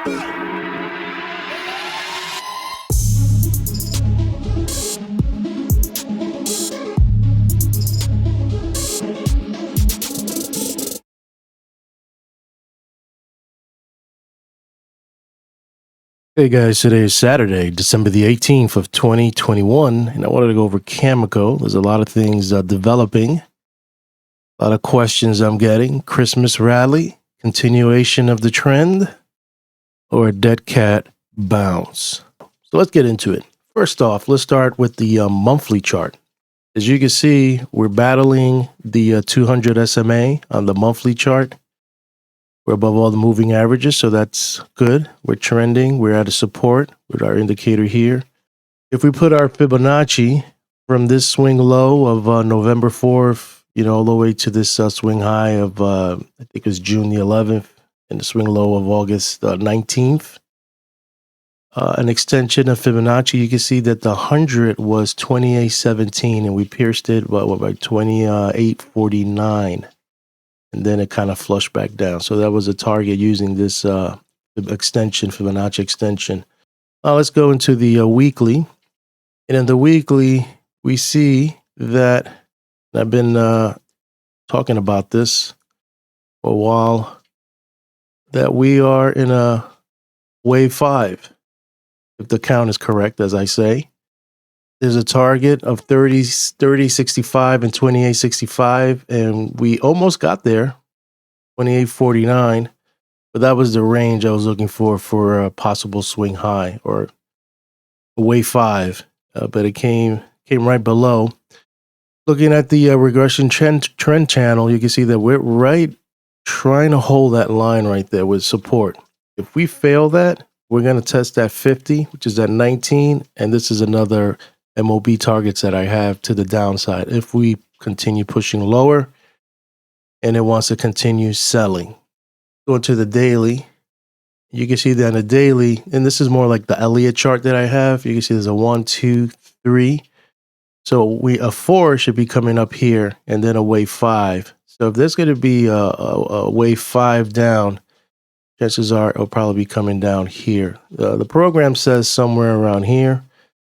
Hey guys, today is Saturday, December the 18th of 2021, and I wanted to go over Cameco. There's a lot of things developing, a lot of questions I'm getting. Christmas rally, continuation of the trend, or a dead cat bounce? So let's get into it. First off, let's start with the monthly chart. As you can see, we're battling the 200 SMA on the monthly chart. We're above all the moving averages, so that's good. We're trending. We're at a support with our indicator here. If we put our Fibonacci from this swing low of November 4th, all the way to this swing high of, I think it was June the 11th, and the swing low of August 19th, an extension of Fibonacci, you can see that the 100 was 28.17, and we pierced it by 28.49. And then it kind of flushed back down. So that was a target using this extension, Fibonacci extension. Let's go into the weekly. And in the weekly, we see that, I've been talking about this for a while, that we are in a wave 5, if the count is correct, as I say. There's a target of 30.65 and 28.65, and we almost got there, 28.49, but that was the range I was looking for a possible swing high or a wave 5, but it came right below. Looking at the regression trend channel, you can see that we're right trying to hold that line right there with support. If we fail that, we're going to test that 50, which is at 19, and this is another MOB targets that I have to the downside if we continue pushing lower and it wants to continue selling. Going to the daily, you can see that on the daily, and this is more like the Elliott chart that I have. You can see there's a 1, 2, 3. So a 4 should be coming up here and then a wave 5. So if there's going to be a wave 5 down, chances are it'll probably be coming down here. The program says somewhere around here.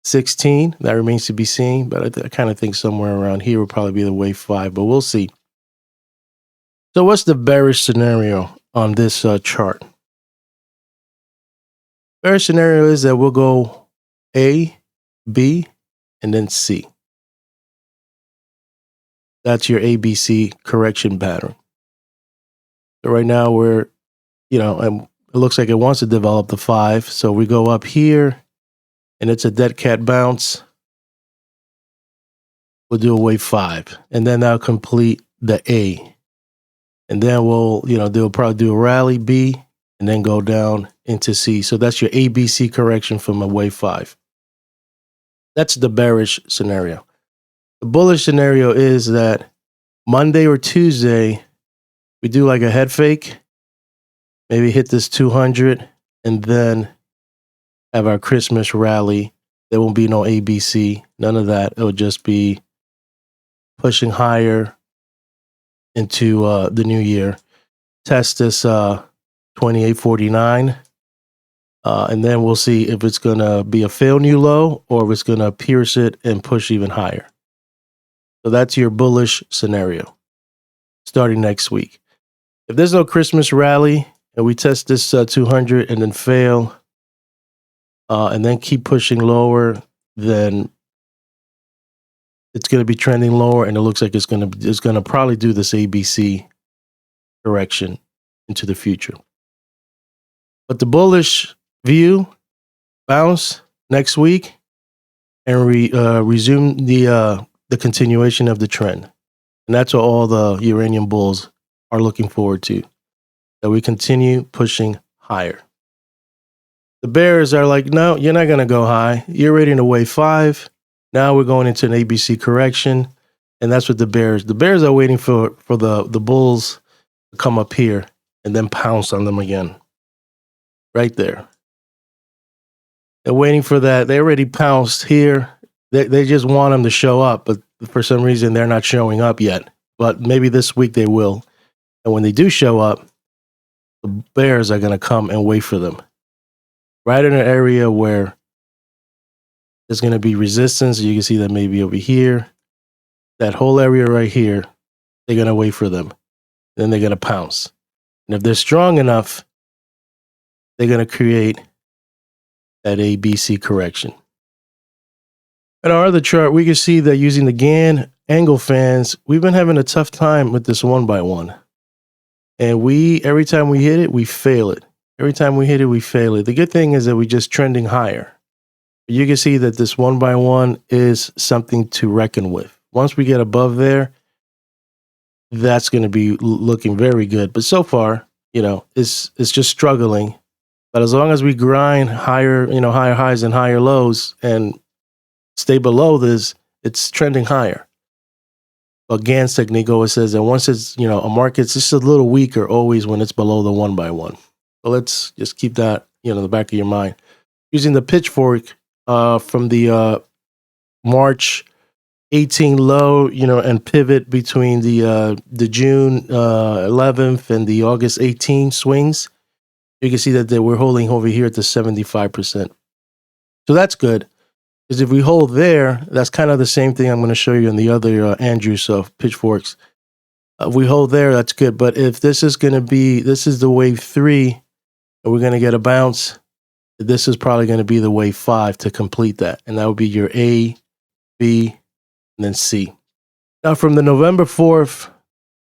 16, that remains to be seen, but I kind of think somewhere around here will probably be the wave 5, but we'll see. So what's the bearish scenario on this chart? Bearish scenario is that we'll go A, B, and then C. That's your ABC correction pattern. So right now we're, and it looks like it wants to develop the 5, so we go up here, and it's a dead cat bounce. We'll do a wave 5, and then that'll complete the A. And then we'll, they'll probably do a rally B, and then go down into C. So that's your ABC correction from a wave 5. That's the bearish scenario. The bullish scenario is that Monday or Tuesday, we do like a head fake, maybe hit this 200, and then have our Christmas rally. There won't be no ABC, none of that. It'll just be pushing higher into the new year. Test this 28.49, and then we'll see if it's going to be a fail new low or if it's going to pierce it and push even higher. So that's your bullish scenario starting next week. If there's no Christmas rally and we test this 200 and then fail, and then keep pushing lower, then it's going to be trending lower, and it looks like it's going to probably do this ABC correction into the future. But the bullish view, bounce next week, and resume the continuation of the trend, and that's what all the uranium bulls are looking forward to. That we continue pushing higher. The bears are like, no, you're not going to go high. You're already in a wave 5. Now we're going into an ABC correction. And that's what the bears are waiting for the bulls to come up here and then pounce on them again. Right there. They're waiting for that. They already pounced here. They just want them to show up. But for some reason, they're not showing up yet. But maybe this week they will. And when they do show up, the bears are going to come and wait for them. right in an area where there's going to be resistance. You can see that maybe over here, that whole area right here, they're going to wait for them. Then they're going to pounce. And if they're strong enough, they're going to create that ABC correction. In our other chart, we can see that using the Gann angle fans, we've been having a tough time with this 1x1. And every time we hit it, we fail it. Every time we hit it, we fail it. The good thing is that we're just trending higher. You can see that this 1x1 is something to reckon with. Once we get above there, that's going to be looking very good. But so far, it's just struggling. But as long as we grind higher, higher highs and higher lows and stay below this, it's trending higher. But Gann's technique always says that once it's, a market's just a little weaker always when it's below the 1x1. So let's just keep that, in the back of your mind. Using the pitchfork from the March 18 low, and pivot between the June 11th and the August 18 swings, you can see that we're holding over here at the 75%. So that's good. Because if we hold there, that's kind of the same thing I'm going to show you in the other Andrews pitchforks. If we hold there, that's good. But if this is the wave 3, and we're going to get a bounce, this is probably going to be the wave 5 to complete that. And that would be your A, B, and then C. Now from the November 4th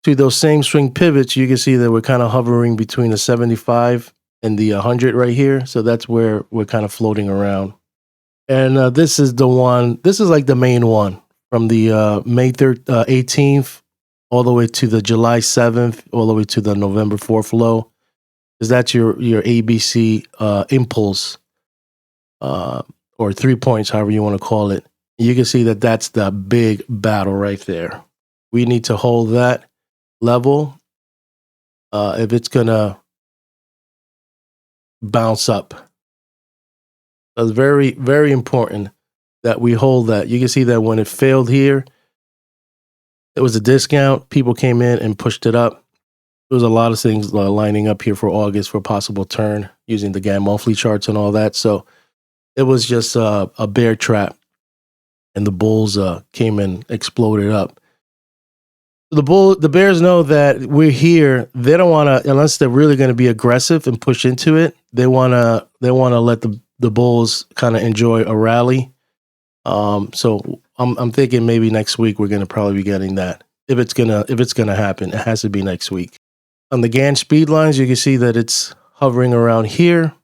to those same swing pivots, you can see that we're kind of hovering between the 75 and the 100 right here. So that's where we're kind of floating around. And this is the one, this is like the main one from the May 18th all the way to the July 7th, all the way to the November 4th low. Because that's your ABC impulse or 3 points, however you want to call it. You can see that that's the big battle right there. We need to hold that level if it's going to bounce up. It's very, very important that we hold that. You can see that when it failed here, it was a discount. People came in and pushed it up. There was a lot of things lining up here for August for a possible turn using the Gann monthly charts and all that. So it was just a bear trap, and the bulls came and exploded up. The bears know that we're here. They don't want to, unless they're really going to be aggressive and push into it. They want to let the bulls kind of enjoy a rally. So I'm thinking maybe next week we're going to probably be getting that. If it's gonna happen, it has to be next week. On the Gann speed lines, you can see that it's hovering around here.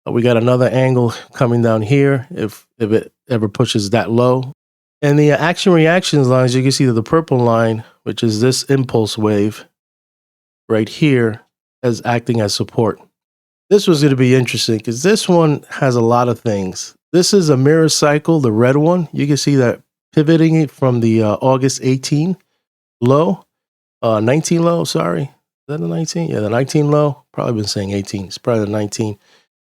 We got another angle coming down here if it ever pushes that low. And the action reactions lines, you can see that the purple line, which is this impulse wave right here, is acting as support. This was going to be interesting because this one has a lot of things. This is a mirror cycle, the red one. You can see that pivoting it from the August 18 low, 19 low, sorry. Is that the 19? Yeah, the 19 low. Probably been saying 18. It's probably the 19.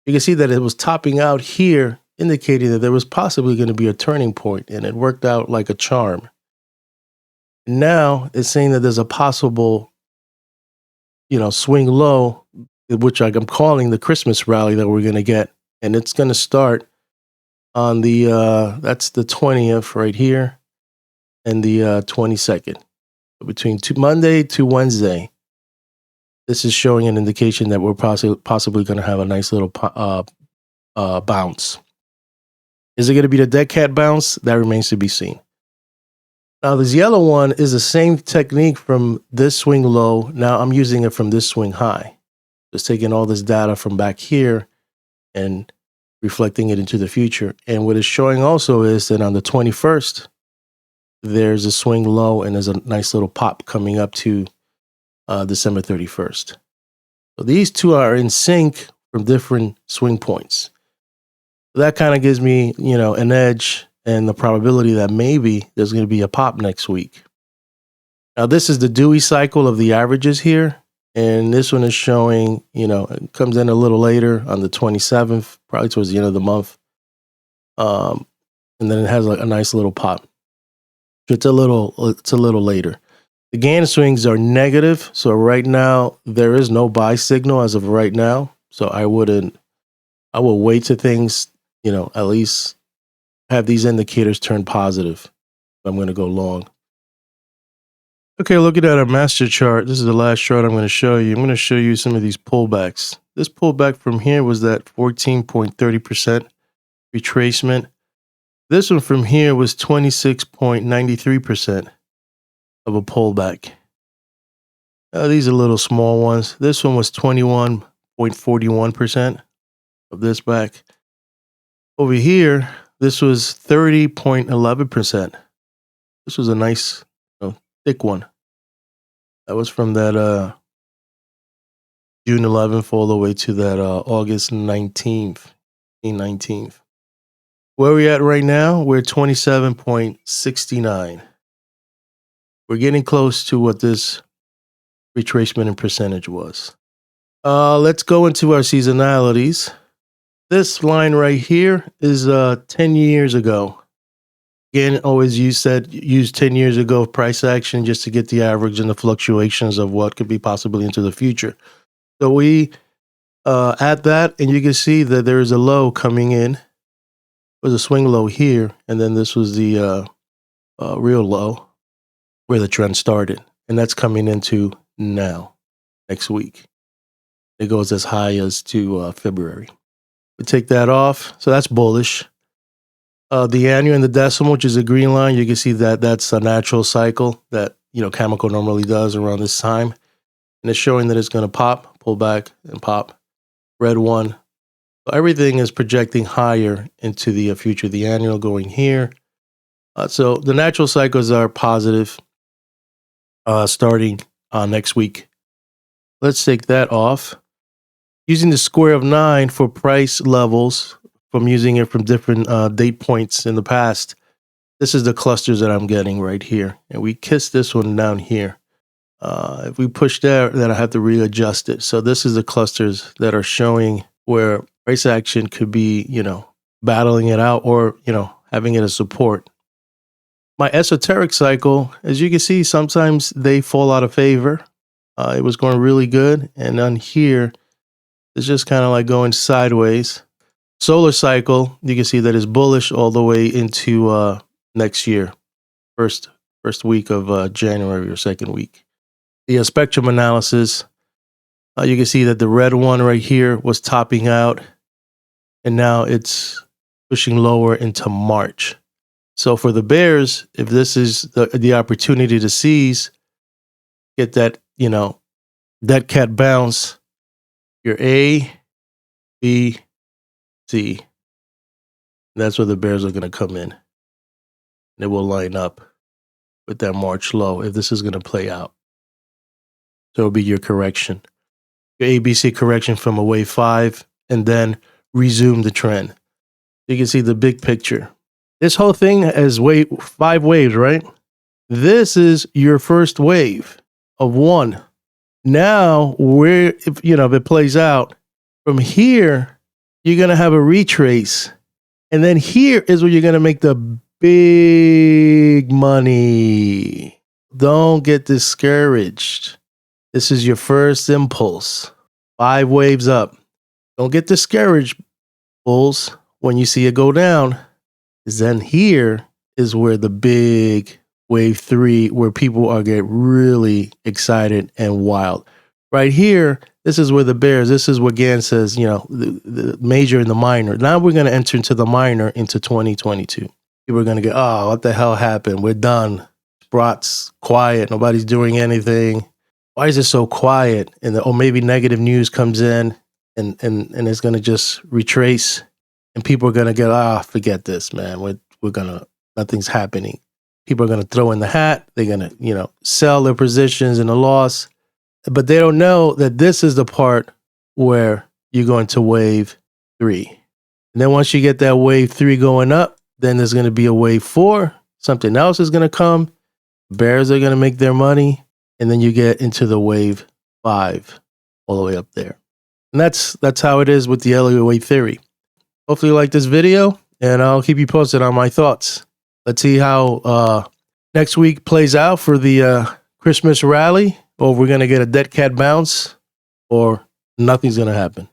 You can see that it was topping out here, indicating that there was possibly going to be a turning point, and it worked out like a charm. Now it's saying that there's a possible, swing low, which I'm calling the Christmas rally that we're going to get. And it's going to start on that's the 20th right here and the 22nd. Between Monday to Wednesday, this is showing an indication that we're possibly going to have a nice little bounce. Is it going to be the dead cat bounce? That remains to be seen. Now, this yellow one is the same technique from this swing low. Now I'm using it from this swing high. Just taking all this data from back here and reflecting it into the future. And what it's showing also is that on the 21st, there's a swing low and there's a nice little pop coming up to December 31st. So these two are in sync from different swing points. So that kind of gives me, an edge and the probability that maybe there's going to be a pop next week. Now, this is the Dewey cycle of the averages here. And this one is showing, it comes in a little later on the 27th, probably towards the end of the month. And then it has like a nice little pop. It's a little later. The Gann swings are negative. So right now there is no buy signal as of right now. So I wouldn't I will wait till things, at least have these indicators turn positive if I'm going to go long. Okay, looking at our master chart, this is the last chart I'm going to show you. I'm going to show you some of these pullbacks. This pullback from here was that 14.30% retracement. This one from here was 26.93% of a pullback. These are little small ones. This one was 21.41% of this back. Over here, this was 30.11%. This was a nice, thick one. That was from that June 11th all the way to that August 19th. Where are we at right now? We're 27.69. We're getting close to what this retracement in percentage was. Let's go into our seasonalities. This line right here is 10 years ago. Again, always use 10 years ago price action just to get the average and the fluctuations of what could be possibly into the future. So we add that, and you can see that there is a low coming in. It was a swing low here, and then this was the real low where the trend started. And that's coming into now, next week. It goes as high as to February. We take that off. So that's bullish. The annual and the decimal, which is a green line, you can see that that's a natural cycle that, Cameco normally does around this time. And it's showing that it's going to pop, pull back, and pop. Red one. So everything is projecting higher into the future. The annual going here. So the natural cycles are positive starting next week. Let's take that off. Using the square of 9 for price levels, from using it from different date points in the past, this is the clusters that I'm getting right here. And we kiss this one down here. If we push there, then I have to readjust it. So this is the clusters that are showing where price action could be, battling it out or, having it as support. My esoteric cycle, as you can see, sometimes they fall out of favor. It was going really good. And on here, it's just kind of like going sideways. Solar cycle, you can see that is bullish all the way into next year, first week of January or second week. The spectrum analysis, you can see that the red one right here was topping out, and now it's pushing lower into March. So for the bears, if this is the opportunity to seize, get that, that cat bounce, your A, B, C. That's where the bears are going to come in. And it will line up with that March low if this is going to play out. So it'll be your correction. Your ABC correction from a wave 5, and then resume the trend. You can see the big picture. This whole thing has 5 waves, right? This is your first wave of 1. Now, if it plays out, from here, you're going to have a retrace. And then here is where you're going to make the big money. Don't get discouraged. This is your first impulse. 5 waves up. Don't get discouraged, bulls, when you see it go down. Then here is where the big wave 3, where people are get really excited and wild. Right here, this is where the bears, this is what Gann says, the major and the minor. Now we're going to enter into the minor into 2022. People are going to get, oh, what the hell happened? We're done. Sprot's quiet. Nobody's doing anything. Why is it so quiet? And maybe negative news comes in and it's going to just retrace. And people are going to get, forget this, man. We're going to, nothing's happening. People are going to throw in the hat. They're going to, sell their positions in a loss. But they don't know that this is the part where you're going to wave 3. And then once you get that wave 3 going up, then there's going to be a wave 4. Something else is going to come. Bears are going to make their money. And then you get into the wave 5 all the way up there. And that's how it is with the Elliott wave theory. Hopefully you like this video, and I'll keep you posted on my thoughts. Let's see how next week plays out for the Christmas rally, or if we're going to get a dead cat bounce, or nothing's going to happen.